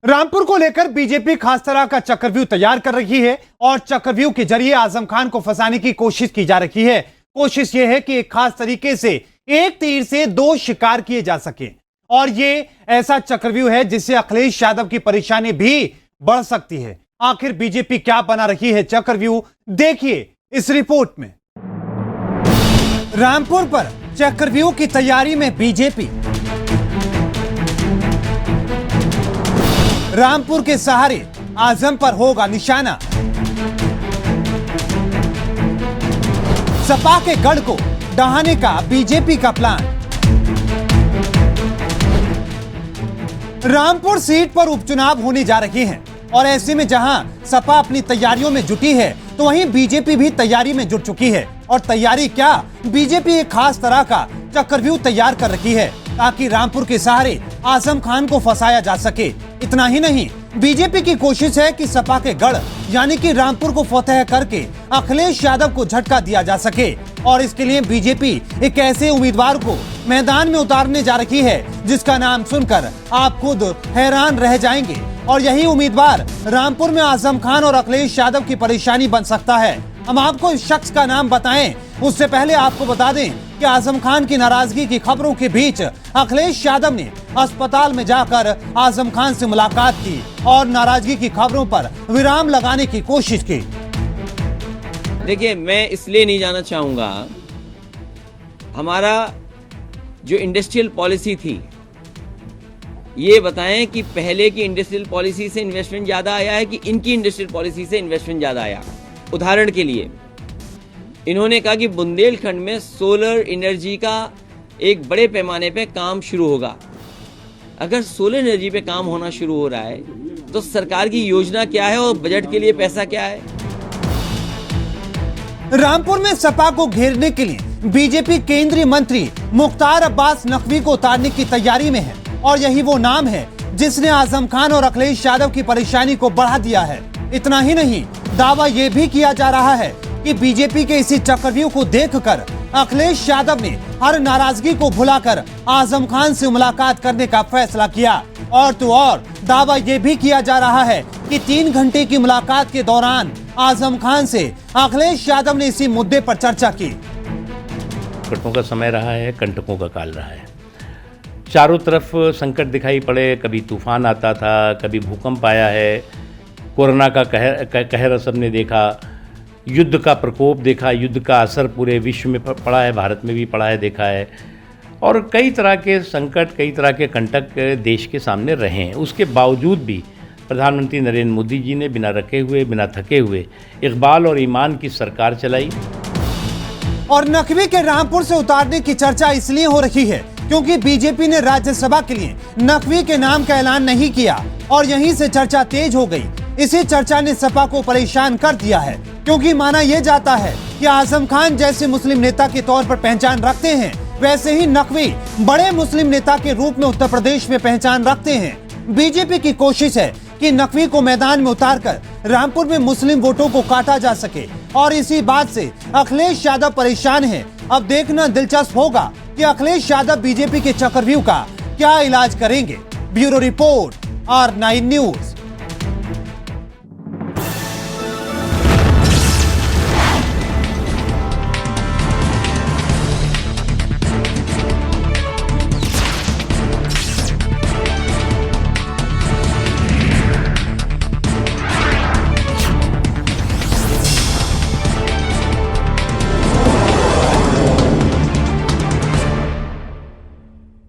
रामपुर को लेकर बीजेपी खास तरह का चक्रव्यूह तैयार कर रही है और चक्रव्यूह के जरिए आजम खान को फंसाने की कोशिश की जा रही है। कोशिश यह है कि एक खास तरीके से एक तीर से दो शिकार किए जा सके और ये ऐसा चक्रव्यूह है जिससे अखिलेश यादव की परेशानी भी बढ़ सकती है। आखिर बीजेपी क्या बना रही है चक्रव्यूह, देखिए इस रिपोर्ट में। रामपुर पर चक्रव्यूह की तैयारी में बीजेपी। रामपुर के सहारे आजम पर होगा निशाना। सपा के गढ़ को ढहाने का बीजेपी का प्लान। रामपुर सीट पर उपचुनाव होने जा रहे हैं और ऐसे में जहां सपा अपनी तैयारियों में जुटी है तो वहीं बीजेपी भी तैयारी में जुट चुकी है। और तैयारी क्या, बीजेपी एक खास तरह का चक्रव्यूह तैयार कर रखी है ताकि रामपुर के सहारे आजम खान को फंसाया जा सके। इतना ही नहीं, बीजेपी की कोशिश है कि सपा के गढ़ यानी कि रामपुर को फतेह करके अखिलेश यादव को झटका दिया जा सके और इसके लिए बीजेपी एक ऐसे उम्मीदवार को मैदान में उतारने जा रही है जिसका नाम सुनकर आप खुद हैरान रह जाएंगे। और यही उम्मीदवार रामपुर में आजम खान और अखिलेश यादव की परेशानी बन सकता है। हम आपको इस शख्स का नाम बताएं उससे पहले आपको बता दें कि आजम खान की नाराजगी की खबरों के बीच अखिलेश यादव ने अस्पताल में जाकर आजम खान से मुलाकात की और नाराजगी की खबरों पर विराम लगाने की कोशिश की। देखिए, मैं इसलिए नहीं जाना चाहूंगा, हमारा जो इंडस्ट्रियल पॉलिसी थी, ये बताएं कि पहले की इंडस्ट्रियल पॉलिसी से इन्वेस्टमेंट ज्यादा आया है कि इनकी इंडस्ट्रियल पॉलिसी से इन्वेस्टमेंट ज्यादा आया। उदाहरण के लिए इन्होंने कहा कि बुंदेलखंड में सोलर एनर्जी का एक बड़े पैमाने पे काम शुरू होगा। अगर सोलर एनर्जी पे काम होना शुरू हो रहा है तो सरकार की योजना क्या है और बजट के लिए पैसा क्या है। रामपुर में सपा को घेरने के लिए बीजेपी केंद्रीय मंत्री मुख्तार अब्बास नकवी को उतारने की तैयारी में है और यही वो नाम है जिसने आजम खान और अखिलेश यादव की परेशानी को बढ़ा दिया है। इतना ही नहीं, दावा यह भी किया जा रहा है कि बीजेपी के इसी चक्रव्यूह को देखकर अखिलेश यादव ने हर नाराजगी को भुलाकर आजम खान से मुलाकात करने का फैसला किया। और तो और दावा यह भी किया जा रहा है कि 3 घंटे की मुलाकात के दौरान आजम खान से अखिलेश यादव ने इसी मुद्दे पर चर्चा की। संकटों का समय रहा है, कंटकों का काल रहा है। चारों तरफ संकट दिखाई पड़े, कभी तूफान आता था, कभी भूकंप आया है, कोरोना का कहर सबने देखा, युद्ध का प्रकोप देखा, युद्ध का असर पूरे विश्व में पड़ा है, भारत में भी पड़ा है, देखा है। और कई तरह के संकट, कई तरह के कंटक देश के सामने रहे हैं। उसके बावजूद भी प्रधानमंत्री नरेंद्र मोदी जी ने बिना रखे हुए, बिना थके हुए इकबाल और ईमान की सरकार चलाई। और नकवी के रामपुर से उतारने की चर्चा इसलिए हो रही है क्योंकि बीजेपी ने राज्यसभा के लिए नकवी के नाम का ऐलान नहीं किया और यहीं से चर्चा तेज हो गई। इसी चर्चा ने सपा को परेशान कर दिया है क्योंकि माना यह जाता है कि आजम खान जैसे मुस्लिम नेता के तौर पर पहचान रखते हैं, वैसे ही नकवी बड़े मुस्लिम नेता के रूप में उत्तर प्रदेश में पहचान रखते हैं। बीजेपी की कोशिश है कि नकवी को मैदान में उतारकर रामपुर में मुस्लिम वोटों को काटा जा सके और इसी बात से अखिलेश यादव परेशान है। अब देखना दिलचस्प होगा कि अखिलेश यादव बीजेपी के चक्रव्यूह का क्या इलाज करेंगे। Bureau report, R9 news.